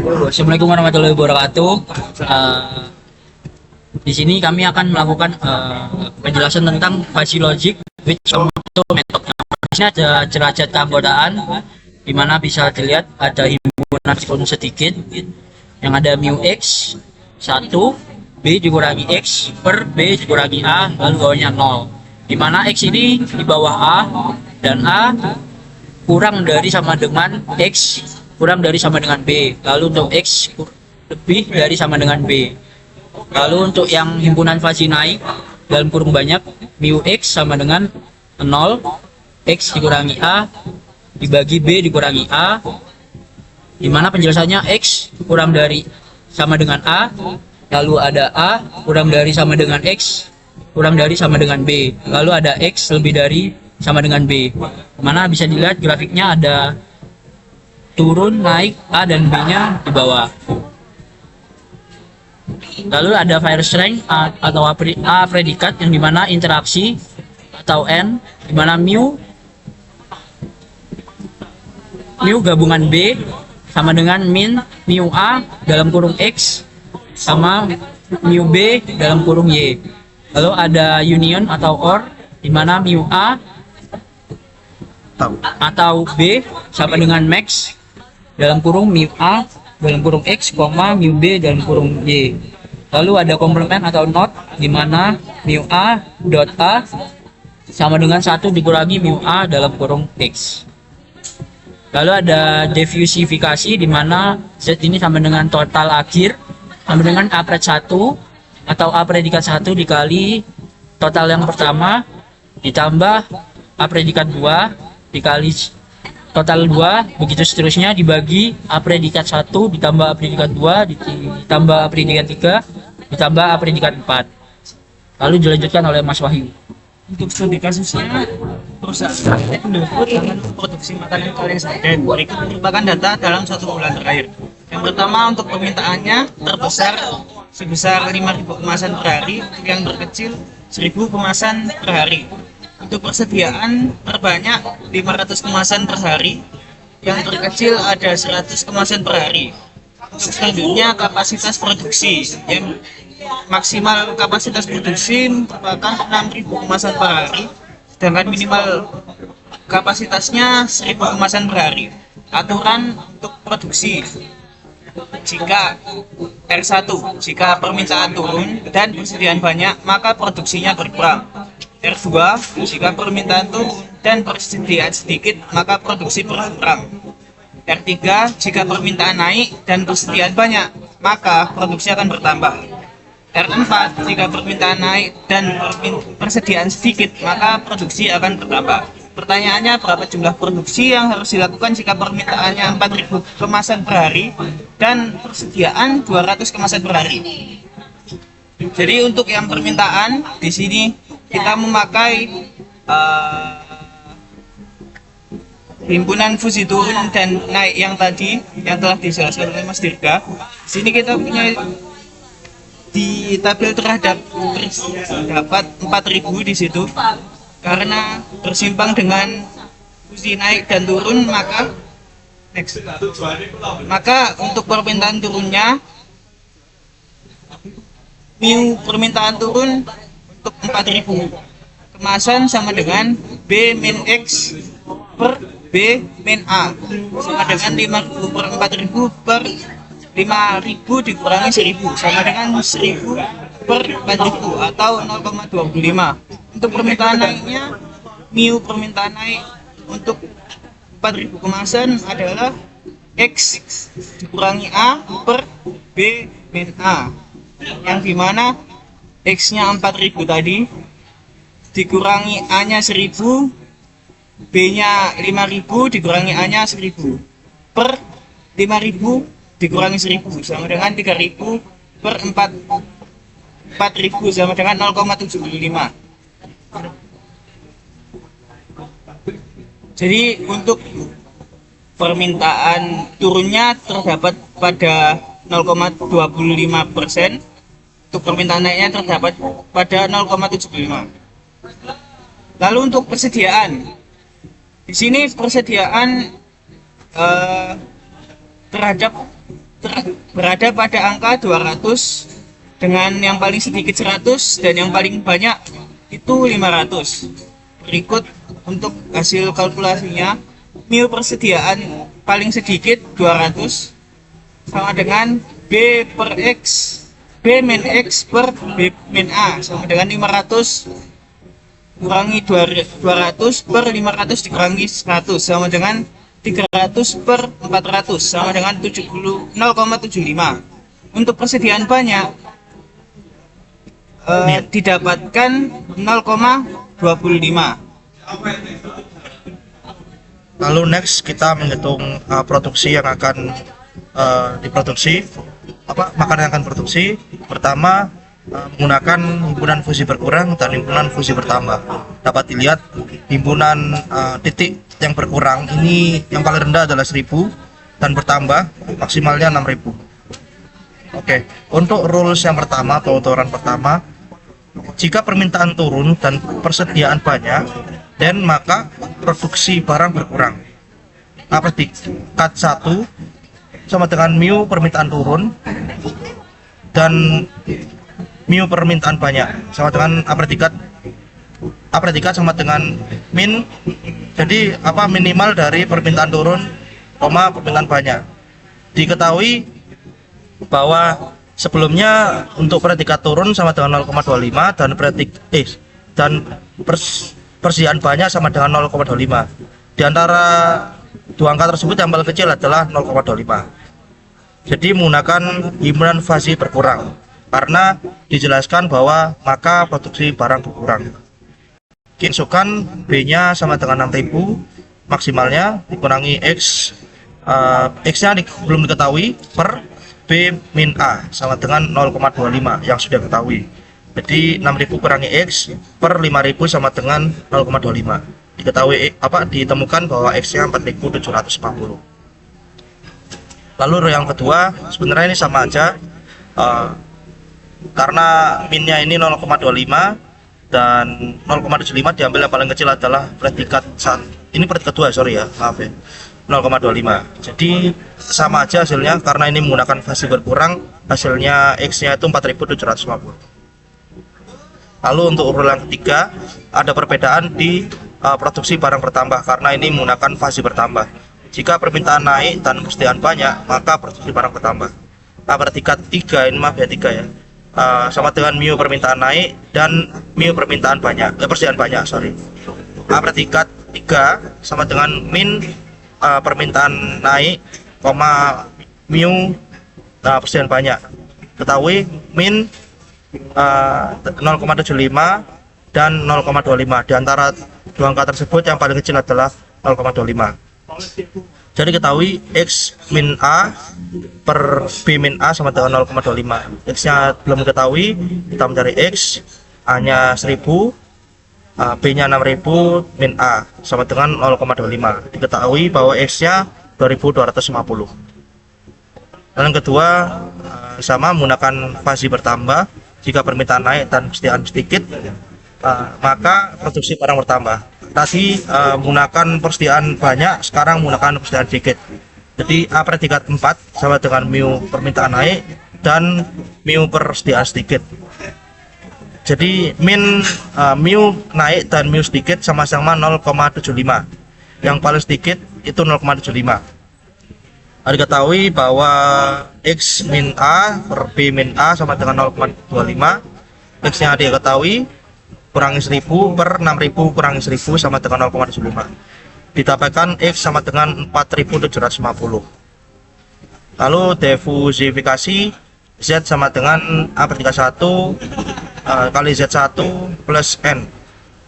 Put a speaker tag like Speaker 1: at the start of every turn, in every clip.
Speaker 1: Assalamualaikum warahmatullahi wabarakatuh. Di sini kami akan melakukan penjelasan tentang fuzzy logic with Somoto method. Di sini ada derajat keanggotaan, di mana bisa dilihat ada himpunan meskipun sedikit, yang ada mu x 1 b dikurangi x per b dikurangi a, lalu bawahnya 0. Di mana x ini di bawah a dan a kurang dari sama dengan x kurang dari sama dengan b, lalu untuk x lebih dari sama dengan b. Lalu untuk yang himpunan fuzzy naik dalam kurung banyak, mu x sama dengan 0, x dikurangi a dibagi b dikurangi a, dimana penjelasannya x kurang dari sama dengan a, lalu ada a kurang dari sama dengan x kurang dari sama dengan b, lalu ada x lebih dari sama dengan b. Mana bisa dilihat grafiknya ada turun, naik, a dan b nya di bawah. Lalu ada fire strength atau a predikat, yang dimana interaksi atau n, dimana mu gabungan b sama dengan min mu a dalam kurung x sama mu b dalam kurung y. Lalu ada union atau or, dimana mu a atau b sama dengan max dalam kurung mu a dalam kurung x, mu b dalam kurung y. Lalu ada komplement atau not, dimana mu a dot a sama dengan 1 dikurangi mu a dalam kurung x. Lalu ada diffusifikasi, dimana Z ini sama dengan total akhir sama dengan a pred 1 atau a predikat 1 dikali total yang pertama ditambah a predikat 2 dikali total 2, begitu seterusnya, dibagi a predikat 1 ditambah a predikat 2 ditambah a predikat 3 ditambah a predikat 4. Lalu dilanjutkan oleh Mas Wahyu.
Speaker 2: Untuk studi kasusnya, perusahaan Indofood akan memproduksi makanan kaleng sarden. Berikut merupakan data dalam 1 bulan terakhir. Yang pertama, untuk permintaannya terbesar sebesar 5.000 kemasan per hari, untuk yang terkecil 1.000 kemasan per hari. Untuk persediaan terbanyak 500 kemasan per hari, yang terkecil ada 100 kemasan per hari. Untuk selanjutnya, kapasitas produksi, yang maksimal kapasitas produksi merupakan 6.000 kemasan per hari, sedangkan minimal kapasitasnya 1.000 kemasan per hari. Aturan untuk produksi: jika R1, jika permintaan turun dan persediaan banyak, maka produksinya berkurang. R2, jika permintaan turun dan persediaan sedikit, maka produksi berkurang. R3, jika permintaan naik dan persediaan banyak, maka produksi akan bertambah. R4, jika permintaan naik dan persediaan sedikit, maka produksi akan bertambah. Pertanyaannya, berapa jumlah produksi yang harus dilakukan jika permintaannya 4.000 kemasan per hari dan persediaan 200 kemasan per hari? Jadi untuk yang permintaan di sini kita memakai himpunan fuzzy turun dan naik yang tadi yang telah dijelaskan oleh Mas Dirga. Di sini kita punya di tabel terdapat 4.000 di situ. Karena bersimpang dengan fuzzy naik dan turun, maka untuk permintaan turunnya, mu permintaan turun untuk 4.000 kemasan sama dengan B min X per B min A, sama dengan 5.000 per 4.000 per 5.000 dikurangi 1.000 sama dengan 1.000 per 4.000 atau 0,25. Untuk permintaan naiknya, mu permintaan naik untuk 4.000 kemasan adalah X dikurangi A per B min A, yang dimana X nya 4.000 tadi dikurangi A nya 1.000, B nya 5.000 dikurangi A nya 1.000 per 5.000 dikurangi 1.000 sama dengan 3.000 per 4.000 sama dengan 0,75. Jadi untuk permintaan turunnya terdapat pada 0,25%, untuk permintaan naiknya terdapat pada 0,75. Lalu untuk persediaan, di sini persediaan terhadap berada pada angka 200, dengan yang paling sedikit 100 dan yang paling banyak itu 500. Berikut untuk hasil kalkulasinya. Mu persediaan paling sedikit 200 sama dengan B per X, B min X per B min A sama dengan 500 kurangi 200 per 500 dikurangi 100 sama dengan 300 per 400 sama dengan 0,75. Untuk persediaan banyak didapatkan 0,25.
Speaker 3: Lalu next kita menghitung produksi yang akan diproduksi, makanan yang akan produksi. Pertama, menggunakan himpunan fusi berkurang dan himpunan fusi bertambah. Dapat dilihat himpunan titik yang berkurang ini yang paling rendah adalah 1000 dan bertambah maksimalnya 6000. Oke, untuk rules yang pertama atau aturan pertama, jika permintaan turun dan persediaan banyak, dan maka produksi barang berkurang. Predikat 1 sama dengan mu permintaan turun dan mu permintaan banyak sama dengan predikat sama dengan min. Jadi minimal dari permintaan turun, permintaan banyak. Diketahui bahwa sebelumnya untuk predikat turun sama dengan 0,25 dan persediaan banyak sama dengan 0,25. Di antara dua angka tersebut yang paling kecil adalah 0,25. Jadi menggunakan himpunan fasi berkurang karena dijelaskan bahwa maka produksi barang berkurang. Masukkan B-nya sama dengan 6000 maksimalnya dikurangi X, X-nya belum diketahui, per B min A sama dengan 0,25 yang sudah diketahui. Jadi 6000 kurangi X per 5000 sama dengan 0,25. Diketahui ditemukan bahwa X-nya 4740. Lalu yang kedua, sebenarnya ini sama aja, karena minnya ini 0,25 dan 0,75 diambil yang paling kecil adalah predikat 1. Ini predikat 2, sorry ya, maaf ya. 0,25. Jadi sama aja hasilnya karena ini menggunakan fasi berkurang, hasilnya X-nya itu 4750. Lalu untuk urut yang ketiga, ada perbedaan di produksi barang bertambah karena ini menggunakan fasi bertambah. Jika permintaan naik dan persediaan banyak, maka produksi barang bertambah. Predikat 3, ini maaf ya 3 ya, sama dengan mu permintaan naik dan mu permintaan banyak, persediaan banyak, sorry. Predikat 3 sama dengan min permintaan naik, mu persediaan banyak. Ketahui min 0,75 dan 0,25. Di antara dua angka tersebut yang paling kecil adalah 0,25. Jadi ketahui X min A per B min A sama dengan 0,25. X nya belum diketahui, kita mencari X, A nya 1000, B nya 6000, min A sama dengan 0,25. Diketahui bahwa X nya 2250. Dan yang kedua, sama menggunakan fasi bertambah. Jika permintaan naik dan persediaan sedikit, maka produksi barang bertambah. Tadi menggunakan persediaan banyak, sekarang menggunakan persediaan sedikit. Jadi predikat 4 sama dengan mu permintaan naik dan mu persediaan sedikit. Jadi mu naik dan mu sedikit sama-sama 0,75. Yang paling sedikit itu 0,75. Diketahui bahwa X min A per B min A sama dengan 0,25. X nya diketahui, kurangi 1000 per 6000 kurangi 1000 sama dengan 0,75. Didapatkan X sama dengan 4750. Lalu diversifikasi, Z sama dengan A/1 kali Z1 plus N.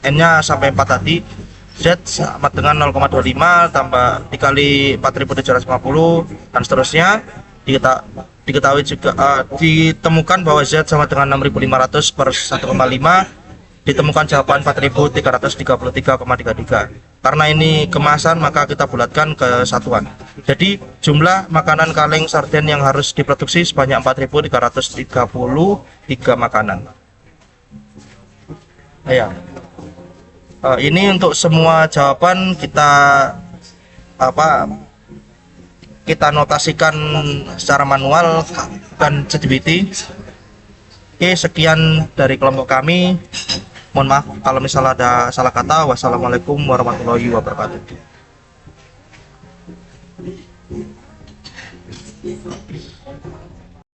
Speaker 3: N nya sampai 4 tadi. Z sama dengan 0,25 tambah dikali 4750 dan seterusnya. Diketahui juga ditemukan bahwa Z sama dengan 6500 per 1,5. Ditemukan jawaban 4333,33. Karena ini kemasan maka kita bulatkan ke satuan. Jadi jumlah makanan kaleng sarden yang harus diproduksi sebanyak 4333 makanan. Ya. Ini untuk semua jawaban kita kita notasikan secara manual bukan ChatGPT. Oke, sekian dari kelompok kami. Mohon maaf kalau misalnya ada salah kata. Wassalamualaikum warahmatullahi wabarakatuh.